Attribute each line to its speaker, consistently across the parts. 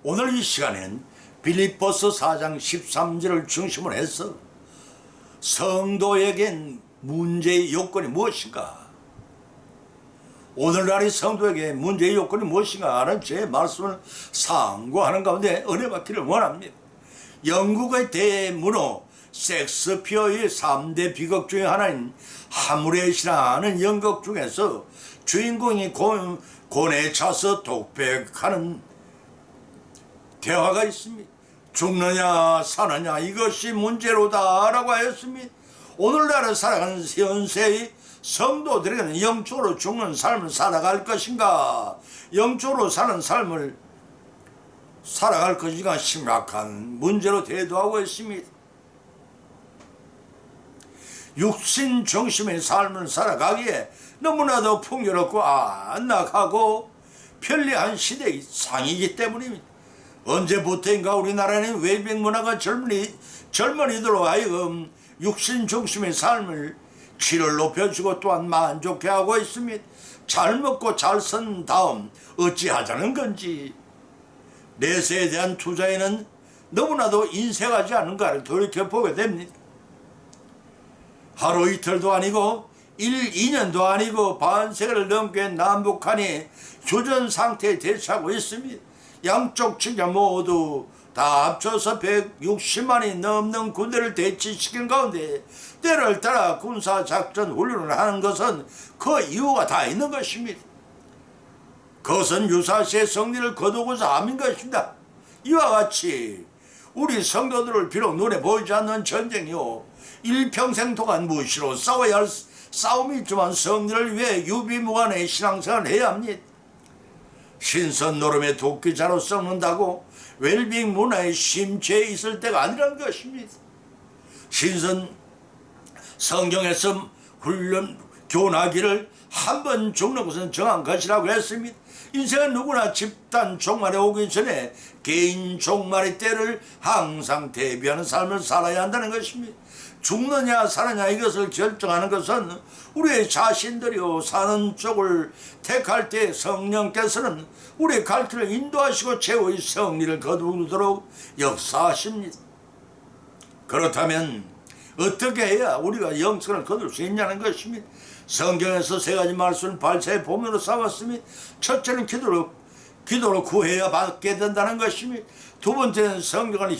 Speaker 1: 오늘 이 시간엔 빌립보서 4장 13절을 중심으로 해서 성도에겐 문제의 요건이 무엇인가, 오늘날의 성도에게 문제의 요건이 무엇인가 하는 제 말씀을 상고하는 가운데 은혜 받기를 원합니다. 영국의 대문호 섹스피어의 3대 비극 중에 하나인 하무렛이라는 연극 중에서 주인공이 곤에 차서 독백하는 대화가 있습니다. 죽느냐 사느냐 이것이 문제로다 라고 하였습니다. 오늘날에 살아가는 현세의 성도들에게는 영적으로 죽는 삶을 살아갈 것인가, 영적으로 사는 삶을 살아갈 것인가 심각한 문제로 대두하고 있습니다. 육신 중심의 삶을 살아가기에 너무나도 풍요롭고 안락하고 편리한 시대의 상이기 때문입니다. 언제부터인가 우리나라는 웰빙 문화가 젊은이들로 하여금 육신 중심의 삶을 질을 높여주고 또한 만족해 하고 있습니다. 잘 먹고 잘 선 다음 어찌하자는 건지 내세에 대한 투자에는 너무나도 인색하지 않은가를 돌이켜보게 됩니다. 하루 이틀도 아니고 1, 2년도 아니고 반세기를 넘게 남북한이 휴전 상태에 대처하고 있습니다. 양쪽 측면 모두 다 합쳐서 160만이 넘는 군대를 대치시킨 가운데 때를 따라 군사작전 훈련을 하는 것은 그 이유가 다 있는 것입니다. 그것은 유사시의 승리를 거두고자 함인 것입니다. 이와 같이 우리 성도들을 비록 눈에 보이지 않는 전쟁이요 일평생 동안 무시로 싸워야 할 싸움이 있지만 승리를 위해 유비무관의 신앙생활을 해야 합니다. 신선 노름의 도끼자로 썩는다고 웰빙 문화의 심취해 있을 때가 아니라는 것입니다. 신선 성경에서 교훈하기를 한 번 죽는 것은 정한 것이라고 했습니다. 인생은 누구나 집단 종말에 오기 전에 개인 종말의 때를 항상 대비하는 삶을 살아야 한다는 것입니다. 죽느냐 사느냐 이것을 결정하는 것은 우리의 자신들이요 사는 쪽을 택할 때 성령께서는 우리의 갈 길을 인도하시고 최후의 승리를 거두도록 역사하십니다. 그렇다면 어떻게 해야 우리가 영생을 거둘 수 있냐는 것입니다. 성경에서 세 가지 말씀을 발차의 본문으로 삼았습니다. 첫째는 기도로 구해야 받게 된다는 것입니다. 두 번째는 성령을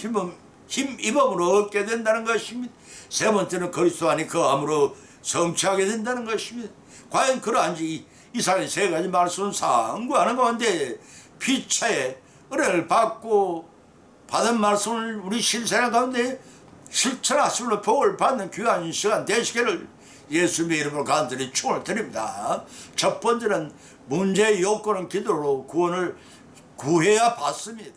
Speaker 1: 힘입음으로 얻게 된다는 것입니다. 세 번째는 그리스도 안에 거함으로 성취하게 된다는 것입니다. 과연 그러한지 이사의 세 가지 말씀을 상고하는 가운데 피차에 은혜를 받고 받은 말씀을 우리 실생활 가운데 실천하심으로 복을 받는 귀한 시간 되시기를 예수님의 이름으로 간절히 축원을 드립니다. 첫 번째는 문제의 요건은 기도로 구원을 구해야 받습니다.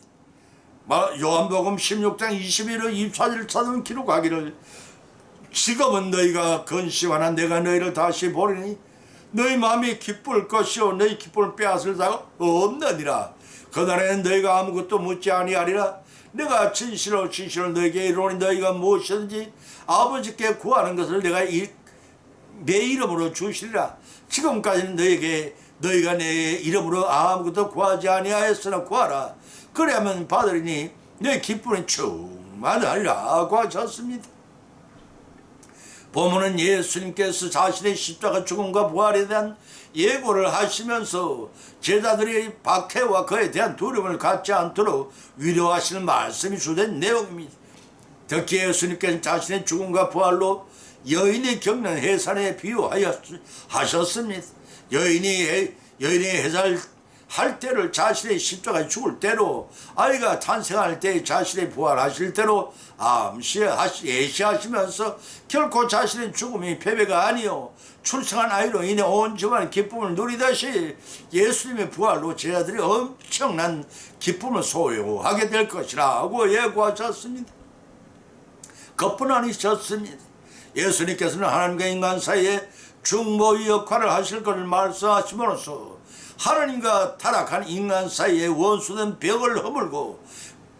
Speaker 1: 요한복음 16장 21절 24절 찾으면 기록하기를 지금은 너희가 근심하나 내가 너희를 다시 보리니 너희 마음이 기쁠 것이요 너희 기쁨을 빼앗을 자가 없느니라. 그날에는 너희가 아무것도 묻지 아니하리라. 내가 진실로 너희에게 이르노니 너희가 무엇이든지 아버지께 구하는 것을 내가 내 이름으로 주시리라. 지금까지는 너희가 내 이름으로 아무것도 구하지 아니하였으나 구하라. 그래야만 받으리니 너희 기쁨이 충만하리라고 하셨습니다. 보면은 예수님께서 자신의 십자가 죽음과 부활에 대한 예고를 하시면서 제자들이 박해와 그에 대한 두려움을 갖지 않도록 위로하시는 말씀이 주된 내용입니다. 특히 예수님께서 자신의 죽음과 부활로 여인이 겪는 해산에 비유하셨습니다. 여인이 해산할 때를 자신의 십자가에 죽을 때로, 아이가 탄생할 때 자신의 부활하실 때로 예시하시면서 결코 자신의 죽음이 패배가 아니요 출생한 아이로 인해 온 집안의 기쁨을 누리듯이 예수님의 부활로 제자들이 엄청난 기쁨을 소유하게 될 것이라고 예고하셨습니다. 그뿐 아니셨습니다. 예수님께서는 하나님과 인간 사이에 중보의 역할을 하실 것을 말씀하심으로써 하나님과 타락한 인간 사이에 원수된 벽을 허물고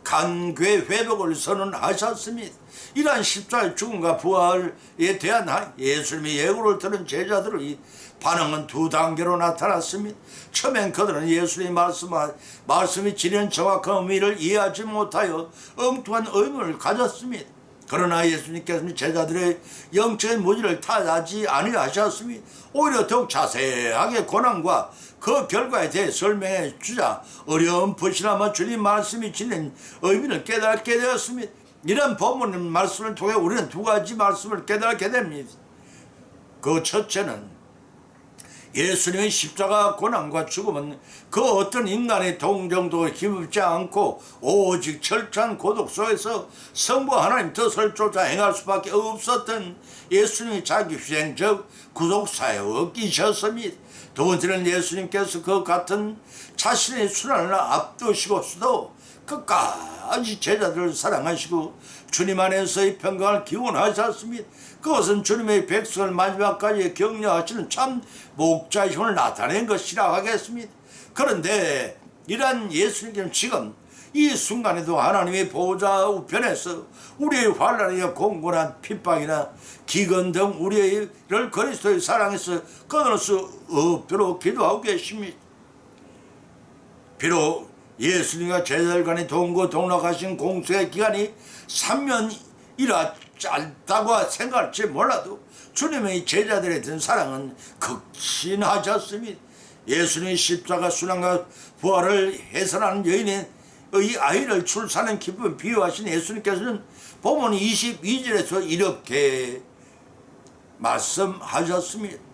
Speaker 1: 관계 회복을 선언하셨습니다. 이러한 십자가의 죽음과 부활에 대한 예수님의 예고를 들은 제자들이 반응은 두 단계로 나타났습니다. 처음엔 그들은 예수님의 말씀이 지닌 정확한 의미를 이해하지 못하여 엉뚱한 의문을 가졌습니다. 그러나 예수님께서는 제자들의 영적인 무지를 탓하지 아니하셨습니다. 오히려 더욱 자세하게 고난과 그 결과에 대해 설명해 주자 어렴풋이나마 주님 말씀이 지닌 의미를 깨닫게 되었습니다. 이런 본문 말씀을 통해 우리는 두 가지 말씀을 깨닫게 됩니다. 그 첫째는 예수님의 십자가 고난과 죽음은 그 어떤 인간의 동정도 힘입지 않고 오직 철저한 고독 속에서 성부 하나님 뜻을 쫓아 행할 수밖에 없었던 예수님의 자기 희생적 구속사역이셨습니다. 두 번째는 예수님께서 그 같은 자신의 순환을 앞두시고서도 끝까지 제자들을 사랑하시고 주님 안에서의 평강을 기원하셨습니다. 그것은 주님의 백성을 마지막까지 격려하시는 참 목자의 힘을 나타낸 것이라 하겠습니다. 그런데 이러한 예수님께서는 지금 이 순간에도 하나님의 보호자 우편에서 우리의 환난이나 공고나 핍박이나 기근 등 우리를 그리스도의 사랑에서 끊을 수 없도록 기도하고 계십니다. 비록 예수님과 제자들 간의 동거동락하신 공수의 기간이 3년이라 짧다고 생각할지 몰라도 주님의 제자들에 대한 사랑은 극진하셨습니다. 예수님의 십자가 순환과 부활을 해설하는 여인의 아이를 출산한 기쁨을 비유하신 예수님께서는 본문 22절에서 이렇게 말씀하셨습니다.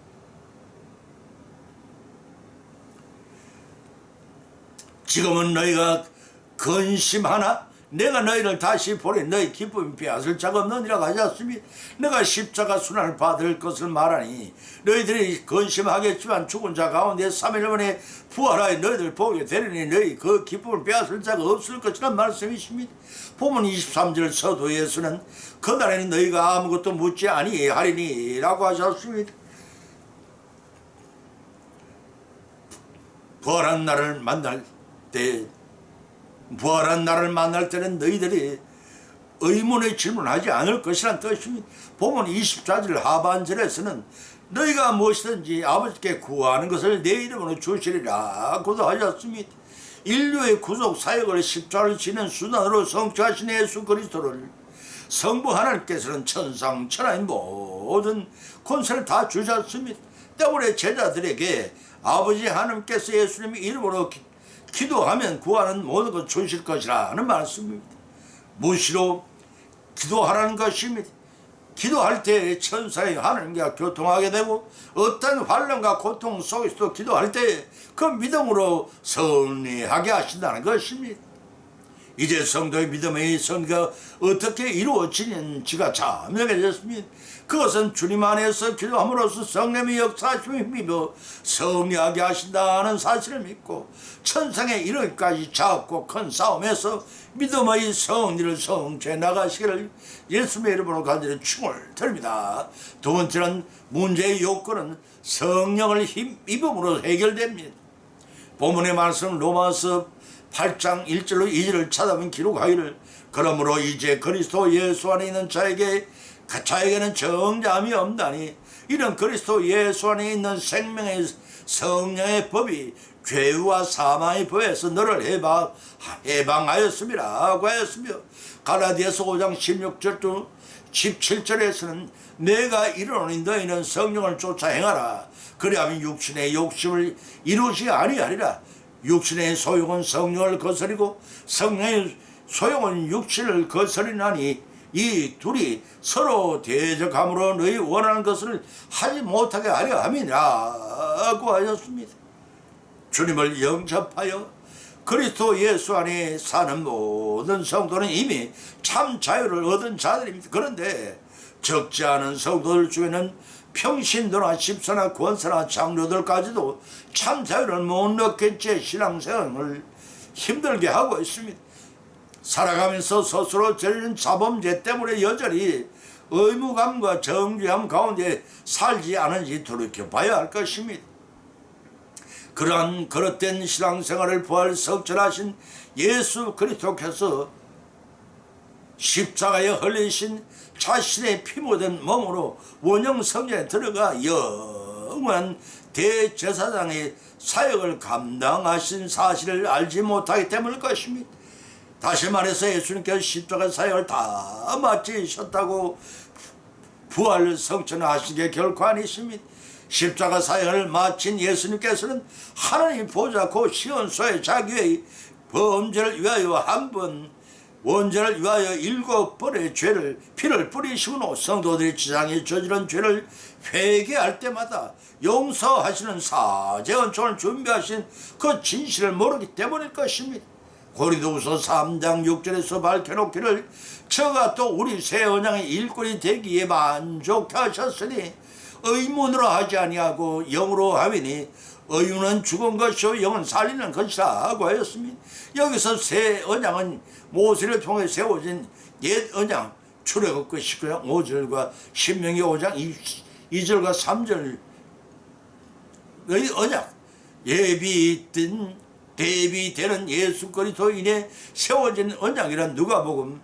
Speaker 1: 지금은 너희가 근심하나 내가 너희를 다시 보내 너희 기쁨이 빼앗을 자가 없느니라 하셨습니다. 내가 십자가 순환을 받을 것을 말하니 너희들이 근심하겠지만 죽은 자 가운데 3일 만에 부활하여 너희들 보게 되리니 너희 그 기쁨을 빼앗을 자가 없을 것이란 말씀이십니다. 본문 23절 서도 예수는 그날에는 너희가 아무것도 묻지 아니하리니 라고 하셨습니다. 부활한 나를 만날 때는 너희들이 의문의 질문하지 않을 것이란 뜻입니다. 보면 24절 하반절에서는 너희가 무엇이든지 아버지께 구하는 것을 내 이름으로 주시리라고도 하셨습니다. 인류의 구속 사역을 십자가를 지는 수단으로 성취하신 예수 그리스도를 성부 하나님께서는 천상 천하의 모든 권세를 다 주셨습니다. 때문에 제자들에게 아버지 하나님께서 예수님의 이름으로 기도하면 구하는 모든 것 주실 것이라는 말씀입니다. 무시로 기도하라는 것입니다. 기도할 때 천사의 하나님과 교통하게 되고 어떤 환난과 고통 속에서도 기도할 때 그 믿음으로 승리하게 하신다는 것입니다. 이제 성도의 믿음의 선거가 어떻게 이루어지는지가 자명해졌습니다. 그것은 주님 안에서 기도함으로써 성령의 역사하심을 믿어 승리하게 하신다는 사실을 믿고 천상에 이르기까지 작고 큰 싸움에서 믿음의 승리를 성취해 나가시기를 예수님의 이름으로 간절히 축원을 드립니다. 두 번째는 문제의 요건은 성령을 힘입음으로 해결됩니다. 본문의 말씀 로마서 8장 1절로 2절을 찾아보면 기록하기를 그러므로 이제 그리스도 예수 안에 있는 자에게는 정죄함이 없나니 이런 그리스도 예수 안에 있는 생명의 성령의 법이 죄와 사망의 법에서 너를 해방하였음이라고 하였으며 갈라디아서 5장 16절 17절에서는 내가 이르노니 너희는 성령을 쫓아 행하라 그리하면 육신의 욕심을 이루지 아니하리라. 육신의 소용은 성령을 거스리고 성령의 소용은 육신을 거스리나니 이 둘이 서로 대적함으로 너희 원하는 것을 하지 못하게 하려 함이라고 하셨습니다. 주님을 영접하여 그리스도 예수 안에 사는 모든 성도는 이미 참 자유를 얻은 자들입니다. 그런데 적지 않은 성도들 중에는 평신도나 집사나 권사나 장로들까지도 참 자유를 못 얻게 제 신앙생활을 힘들게 하고 있습니다. 살아가면서 스스로 저지른 자범죄 때문에 여전히 의무감과 정죄함 가운데 살지 않은지 돌이켜봐야 할 것입니다. 그러한 그릇된 신앙생활을 부활 성천하신 예수 그리스도께서 십자가에 흘리신 자신의 피 묻은 몸으로 원형 성전에 들어가 영원한 대제사장의 사역을 감당하신 사실을 알지 못하기 때문일 것입니다. 다시 말해서 예수님께서 십자가 사역을 다 마치셨다고 부활 성천하신 게 결코 아니십니다. 십자가 사역을 마친 예수님께서는 하나님 보좌 곧 시온소에 자기의 범죄를 위하여 한 번, 원죄를 위하여 7번의 죄를 피를 뿌리시고 성도들이 지상에 저지른 죄를 회개할 때마다 용서하시는 사죄 은총을 준비하신 그 진실을 모르기 때문일 것입니다. 고린도후서 3장 6절에서 밝혀놓기를 저가 또 우리 새 언약의 일꾼이 되기에 만족하셨으니 의문으로 하지 아니하고 영으로 하미니 의문은 죽은 것이요 영은 살리는 것이라 하고 하였습니다. 여기서 새 언약은 모세를 통해 세워진 옛 언약 출애굽 것이고요. 5절과 신명기 5장 2절과 3절의 언약 대비되는 예수 그리스도인에 세워진 언약이란 누가복음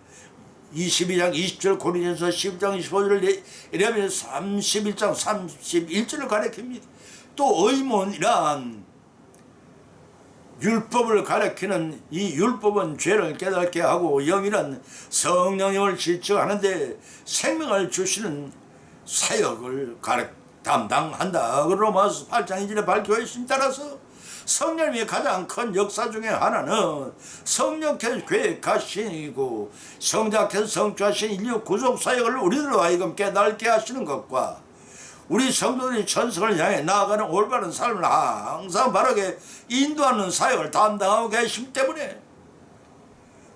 Speaker 1: 22장 20절 고린도전서 10장 25절 이러면 31장 31절을 가리킵니다. 또 의문이란 율법을 가리키는 이 율법은 죄를 깨닫게 하고 영이란 성령님을 실증하는데 생명을 주시는 사역을 담당한다. 로마서 8장 2절에 밝혀 있습니다. 따라서 성령님의 가장 큰 역사 중에 하나는 성령께서 계획하시고 성자께서 성취하신 인류 구속 사역을 우리들로 하여금 깨닫게 하시는 것과 우리 성도들이 천성을 향해 나아가는 올바른 삶을 항상 바르게 인도하는 사역을 담당하고 계시기 때문에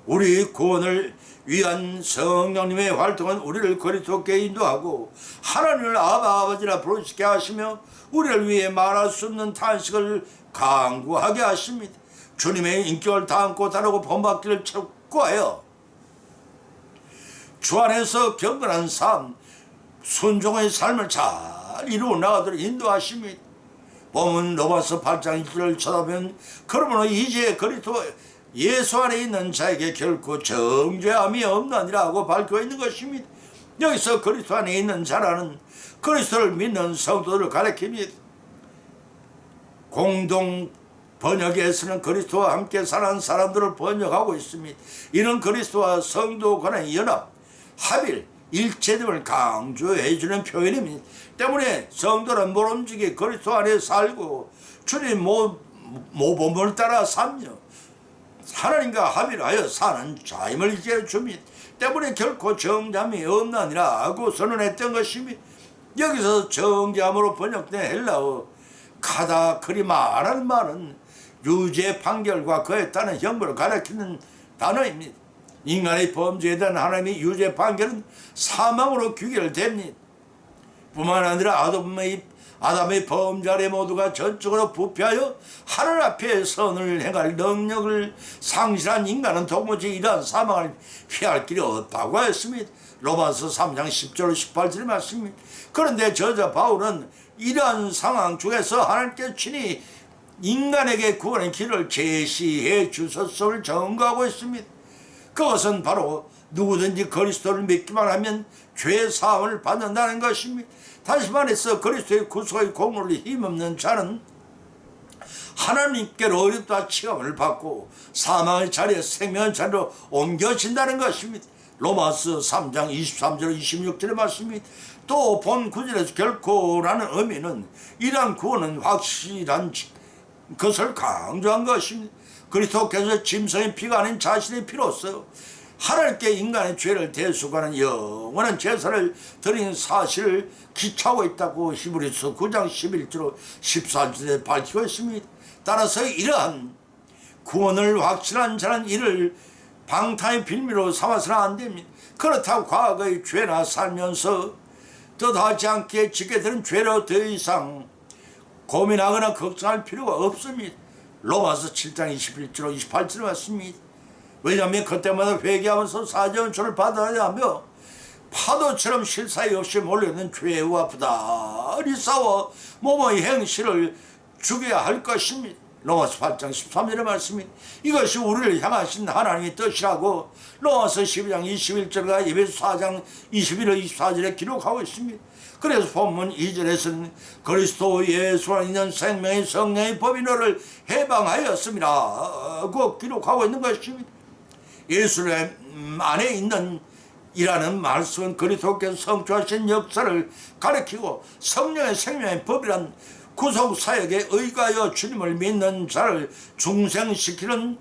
Speaker 1: 우리 구원을 위한 성령님의 활동은 우리를 그리스도께 인도하고 하나님을 아버지라 부르시게 하시며 우리를 위해 말할 수 없는 탄식을 강구하게 하십니다. 주님의 인격을 담고 다루고 본받기를 촉구하여 주 안에서 경건한 삶, 순종의 삶을 잘 이루어 나가도록 인도하십니다. 보면 로마서 8장 1절을 쳐다보면 그러므로 이제 그리스도 예수 안에 있는 자에게 결코 정죄함이 없느니라고 밝혀 있는 것입니다. 여기서 그리스도 안에 있는 자라는 그리스도를 믿는 성도들을 가리킵니다. 공동 번역에서는 그리스도와 함께 사는 사람들을 번역하고 있습니다. 이는 그리스도와 성도 간의 연합, 합일, 일체됨을 강조해 주는 표현입니다. 때문에 성도는 모름지기 그리스도 안에 살고 주님 모범을 따라 삼며 하나님과 합일하여 사는 자임을 이제 줍니다. 때문에 결코 정잠이 없나니라 하고 선언했던 것입니다. 여기서 정잠으로 번역된 헬라어 카다크리마라는 말은 유죄 판결과 그에 따른 형벌을 가리키는 단어입니다. 인간의 범죄에 대한 하나님의 유죄 판결은 사망으로 규결됩니다. 뿐만 아니라 아담의 범죄 모두가 전적으로 부패하여 하늘 앞에 선을 행할 능력을 상실한 인간은 도무지 이러한 사망을 피할 길이 없다고 했습니다. 로마서 3장 10절 18절의 말씀입니다. 그런데 저자 바울은 이러한 상황 중에서 하나님께 친히 인간에게 구원의 길을 제시해 주셨음을 증거하고 있습니다. 그것은 바로 누구든지 그리스도를 믿기만 하면 죄 사함을 받는다는 것입니다. 다시 말해서 그리스도의 구속의 공로를 힘없는 자는 하나님께로 어렵다 취함을 받고 사망의 자리에 생명의 자리로 옮겨진다는 것입니다. 로마서 3장 23절 26절의 말씀입니다. 또 본 구절에서 결코라는 의미는 이러한 구원은 확실한 것을 강조한 것입니다. 그리스도께서 짐승의 피가 아닌 자신의 피로서 하나님께 인간의 죄를 대속하는 영원한 제사를 드린 사실을 기초하고 있다고 히브리서 9장 11절 14절에 밝히고 있습니다. 따라서 이러한 구원을 확신한 자는 이를 방탕의 빌미로 삼아서는 안 됩니다. 그렇다고 과거의 죄나 살면서 뜻하지 않게 짓게 되는 죄로 더 이상 고민하거나 걱정할 필요가 없습니다. 로마서 7장 21절 28절에 왔습니다. 왜냐하면 그때마다 회개하면서 사죄은총을 받아야 하며 파도처럼 쉴 사이 없이 몰려있는 죄와 부단히 싸워 몸의 행실을 죽여야 할 것입니다. 로마서 8장 13절의 말씀입니다. 이것이 우리를 향하신 하나님의 뜻이라고 로마서 12장 21절과 에베소 4장 21절 24절에 기록하고 있습니다. 그래서 본문 2절에서는 그리스도 예수 안에 있는 생명의 성령의 법이 너를 해방하였습니다 고 기록하고 있는 것입니다. 예수 안에 있는 이라는 말씀은 그리스도께서 성취하신 역사를 가리키고 성령의 생명의 법이란 구속사역에 의가하여 주님을 믿는 자를 중생시키는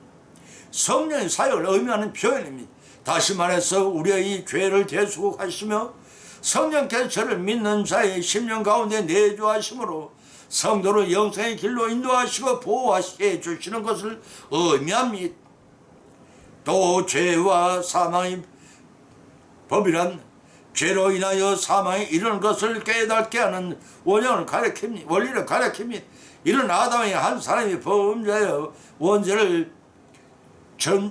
Speaker 1: 성령의 사역을 의미하는 표현입니다. 다시 말해서 우리의 죄를 대속하시며 성령께서 저를 믿는 자의 심령 가운데 내주하심으로 성도를 영생의 길로 인도하시고 보호하시게 해주시는 것을 의미합니다. 또 죄와 사망의 법이란 죄로 인하여 사망에 이르는 것을 깨닫게 하는 원리를 가리킵니다. 이런 아담의 한 사람이 범죄하여 원죄를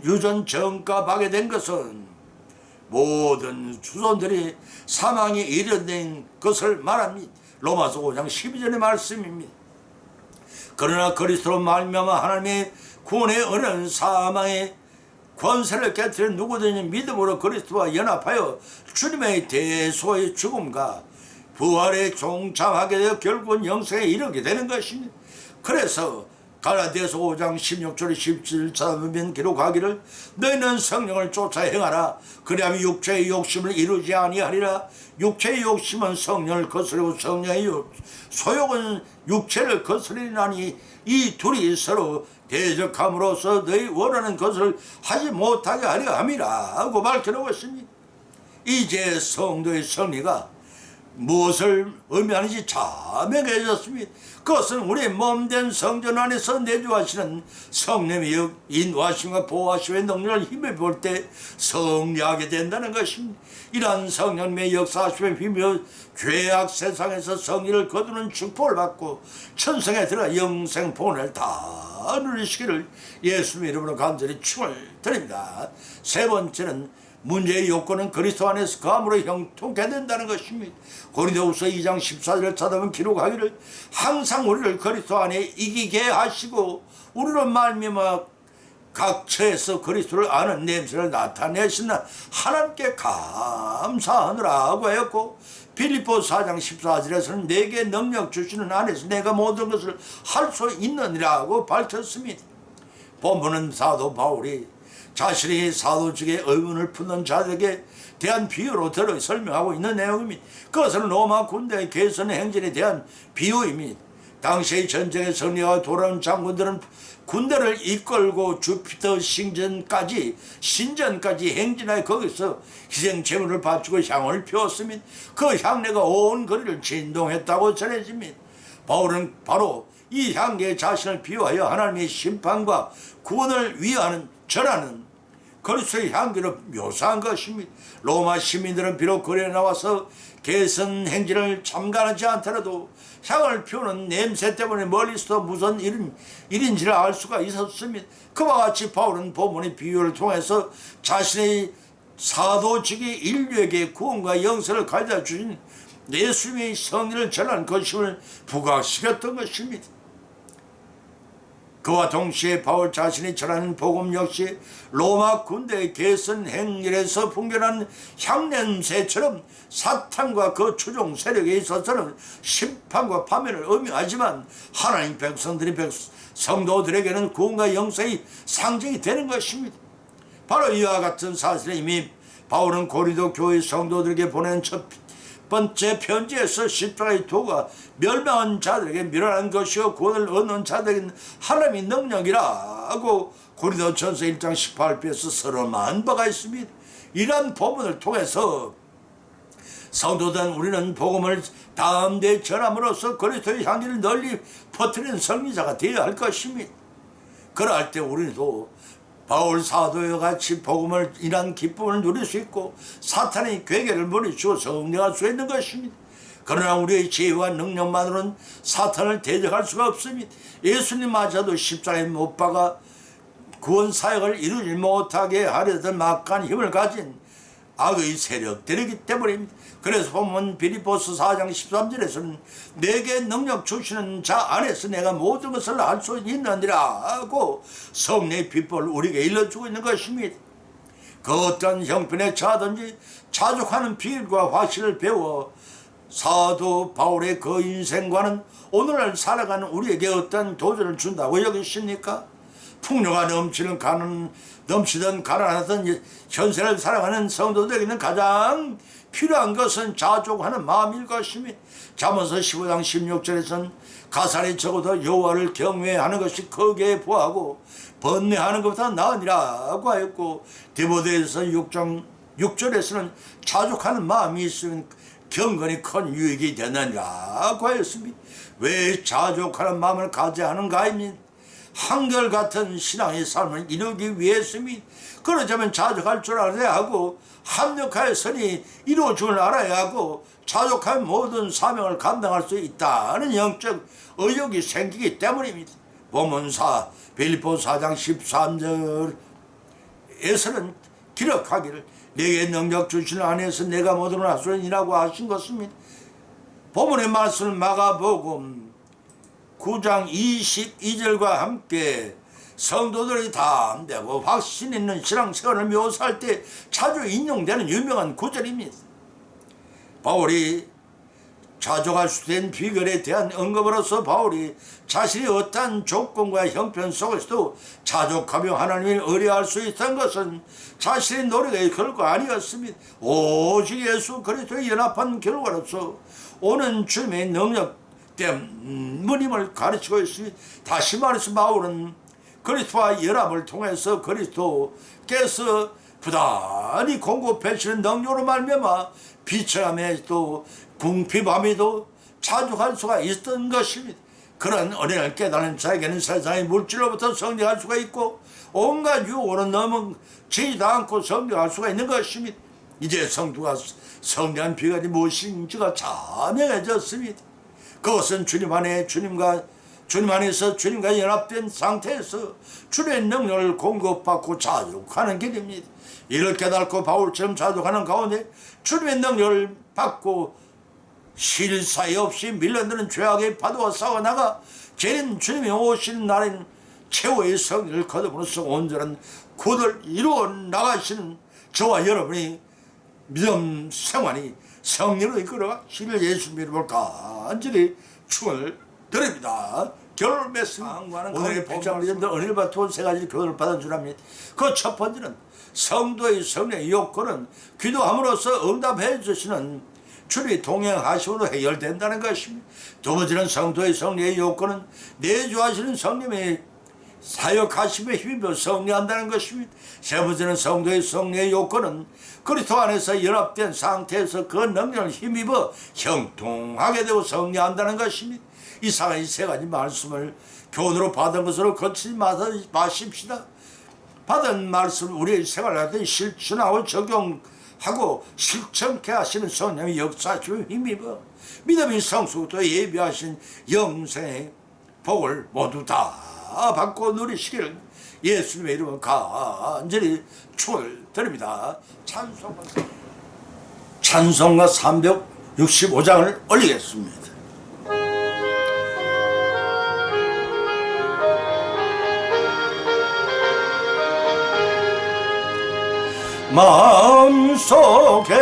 Speaker 1: 유전 정갑하게 된 것은 모든 후손들이 사망에 이르는 것을 말합니다. 로마서 5장 12절의 말씀입니다. 그러나 그리스도로 말미암아 하나님의 구원의 은혜는 사망의 권세를 깨뜨린 누구든지 믿음으로 그리스도와 연합하여 주님의 대소의 죽음과 부활에 동참하게 되어 결국은 영생에 이르게 되는 것입니다. 그래서 갈라디아서 5장 16절에 17절 찾아보면 기록하기를 너희는 성령을 쫓아 행하라 그리하면 육체의 욕심을 이루지 아니하리라. 육체의 욕심은 성령을 거스르고 성령의 소욕은 육체를 거스리나니 이 둘이 서로 대적함으로써 너희 원하는 것을 하지 못하게 하려 함이라 하고 밝혀놓고 있습니다. 이제 성도의 승리가 무엇을 의미하는지 자명해졌습니다. 그것은 우리의 몸된 성전 안에서 내주하시는 성령의 인도하심과 보호하심의 능력을 힘입을 때 승리하게 된다는 것입니다. 이러한 성령의 역사하심에 비며 죄악 세상에서 승리를 거두는 축복을 받고 천성에 들어가 영생 본을 다 누리시기를 예수님의 이름으로 간절히 축을 드립니다. 세 번째는 문제의 요건은 그리스도 안에서 감으로 형통케 된다는 것입니다. 고린도후서 2장 14절을 찾아보면 기록하기를 항상 우리를 그리스도 안에 이기게 하시고 우리로 말미암아 각처에서 그리스도를 아는 냄새를 나타내시나 하나님께 감사하느라고 하였고 빌립보서 4장 14절에서는 내게 능력 주시는 안에서 내가 모든 것을 할 수 있느니라고 밝혔습니다. 본문은 사도 바울이 자신이 사도직의 의문을 푸는 자들에게 대한 비유로 들어 설명하고 있는 내용입니다. 그것은 로마 군대의 개선 행진에 대한 비유입니다. 당시의 전쟁에 승리하고 돌아온 장군들은 군대를 이끌고 주피터 신전까지 행진하여 거기서 희생 제물을 바치고 향을 피웠습니다. 그 향내가 온 거리를 진동했다고 전해집니다. 바울은 바로 이 향기에 자신을 비유하여 하나님의 심판과 구원을 전하는 그리스도의 향기로 묘사한 것입니다. 로마 시민들은 비록 거리에 나와서 개선 행진을 참관하지 않더라도 향을 피우는 냄새 때문에 멀리서도 무슨 일인지를 알 수가 있었습니다. 그와 같이 바울은 본문의 비유를 통해서 자신의 사도직이 인류에게 구원과 영생을 가져다 주신 예수님의 성리를 전한 것임을 부각시켰던 것입니다. 그와 동시에 바울 자신이 전하는 복음 역시 로마 군대의 개선 행렬에서 풍겨난 향냄새처럼 사탄과 그 추종 세력에 있어서는 심판과 파멸을 의미하지만 하나님 백성들이 성도들에게는 구원과 영생의 상징이 되는 것입니다. 바로 이와 같은 사실에 이미 바울은 고린도 교회 성도들에게 보낸 첫 번째 편지에서 십자가의 도가 멸망한 자들에게 멸하는 것이요 구원을 얻는 자들에게는 하나님의 능력이라고 고린도전서 1장 18절에서 선언한 바가 있습니다. 이러한 본문을 통해서 성도된 우리는 복음을 다음 대 전함으로써 그리스도의 향기를 널리 퍼뜨리는 승리자가 되어야 할 것입니다. 그럴 때 우리도 바울 사도와 같이 복음을 인한 기쁨을 누릴 수 있고 사탄의 괴계를 물리치고 승리할 수 있는 것입니다. 그러나 우리의 지혜와 능력만으로는 사탄을 대적할 수가 없습니다. 예수님마저도 십자가에 못 박아 구원 사역을 이루지 못하게 하려던 막강한 힘을 가진 악의 세력들이기 때문입니다. 그래서 보면 빌립보서 4장 13절에서는 내게 능력 주시는 자 안에서 내가 모든 것을 할 수 있느니라 하고 성령의 비법을 우리에게 일러주고 있는 것입니다. 그 어떤 형편에 처하든지 자족하는 비밀과 화실을 배워 사도 바울의 그 인생과는 오늘날 살아가는 우리에게 어떤 도전을 준다고 여기십니까? 풍요가 넘치던 가난하던 현세를 살아가는 성도들에게는 가장 필요한 것은 자족하는 마음일 것이며, 잠언서 15장 16절에서는 가살이 적어도 여호와를 경외하는 것이 크게 부하고 번뇌하는 것보다 나으니라고 하였고, 디모데전서 6장 6절에서는 자족하는 마음이 있으면 경건이 큰 유익이 되느니라고 하였습니다. 왜 자족하는 마음을 가져야 하는가입니다. 한결같은 신앙의 삶을 이루기 위해서입니다. 그러자면 자족할 줄 알아야 하고, 합력하여서니 이루어 줄 알아야 하고, 자족한 모든 사명을 감당할 수 있다는 영적 의욕이 생기기 때문입니다. 본문사 빌립보서 4장 13절에서는 기록하기를 내게 능력 주시는 안에서 내가 모든 할 수 있느라고 하신 것입니다. 본문의 말씀을 마가복음 9장 22절과 함께 성도들이 담대하고 확신 있는 신앙생활을 묘사할 때 자주 인용되는 유명한 구절입니다. 바울이 자족할 수 있는 비결에 대한 언급으로서 바울이 자신이 어떠한 조건과 형편 속에서도 자족하며 하나님을 의뢰할 수 있던 것은 자신의 노력의 결과 아니었습니다. 오직 예수 그리스도의 연합한 결과로서 오는 주님의 능력 때문임을 가르치고 있습니다. 다시 말해서 바울은 그리스도와 연합을 통해서 그리스도께서 부단히 공급해주시는 능력으로 말미암아 비천함에도 궁핍함에도 자족할 수가 있었던 것입니다. 그런 은혜를 깨달은 자에게는 세상의 물질로부터 성장할 수가 있고 온갖 유혹으로 넘어지지도 않고 성장할 수가 있는 것입니다. 이제 성도가 성장한 비결이 무엇인지가 자명해졌습니다. 그것은 주님 안에서 주님과 연합된 상태에서 주님의 능력을 공급받고 자족하는 길입니다. 이를 깨닫고 바울처럼 자족하는 가운데 주님의 능력을 받고 쉴 사이 없이 밀려드는 죄악의 파도와 싸워나가 죄는 주님이 오시는 날엔 최후의 승리를 거둠으로써 온전한 구원을 이루어 나가시는 저와 여러분이 믿음 생활이 성령으로 이끌어가시를 예수 믿음을 간절히 축원을 드립니다. 결론을 맺습니다. 오늘의 복장을 위한 은혜를 받고 세 가지 교훈을 받은 줄 압니다. 그 첫 번째는 성도의 성령의 요건은 기도함으로써 응답해 주시는 주님이 동행하심으로 해결된다는 것입니다. 두 번째는 성도의 성령의 요건은 내주하시는 성령의 사역하심에 힘입어 성리한다는 것입니다. 세 번째는 성도의 성령의 요건은 그리스도 안에서 연합된 상태에서 그 능력을 힘입어 형통하게 되고 성리한다는 것입니다. 이상한 이 세 가지 말씀을 교훈으로 받은 것으로 거치지 마십시다. 받은 말씀을 우리의 생활에 실천하고 적용하고 실천케 하시는 성령의 역사심에 힘입어 믿음의 성숙부터 예비하신 영생의 복을 모두 다 받고 누리시기를 예수님의 이름으로 간절히 축원을 드립니다. 찬송가 365장을 올리겠습니다. 마음속에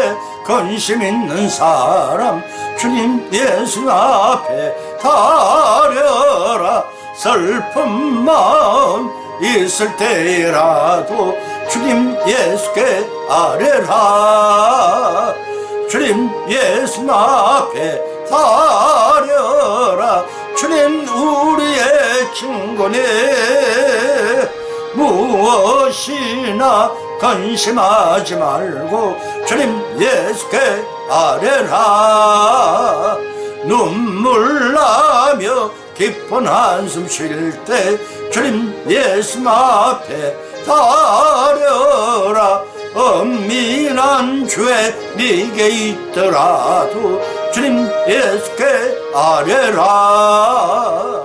Speaker 1: 근심 있는 사람 주님 예수 앞에 다려라. 슬픈 마음 있을 때라도 주님 예수께 아뢰라. 주님 예수 앞에 다려라. 주님 우리의 친구네. 무엇이나 근심하지 말고 주님 예수께 아뢰라. 눈물 나며 깊은 한숨 쉴 때 주님 예수 앞에 다려라. 은밀한 죄 네게 있더라도 주님 예수께 아뢰라.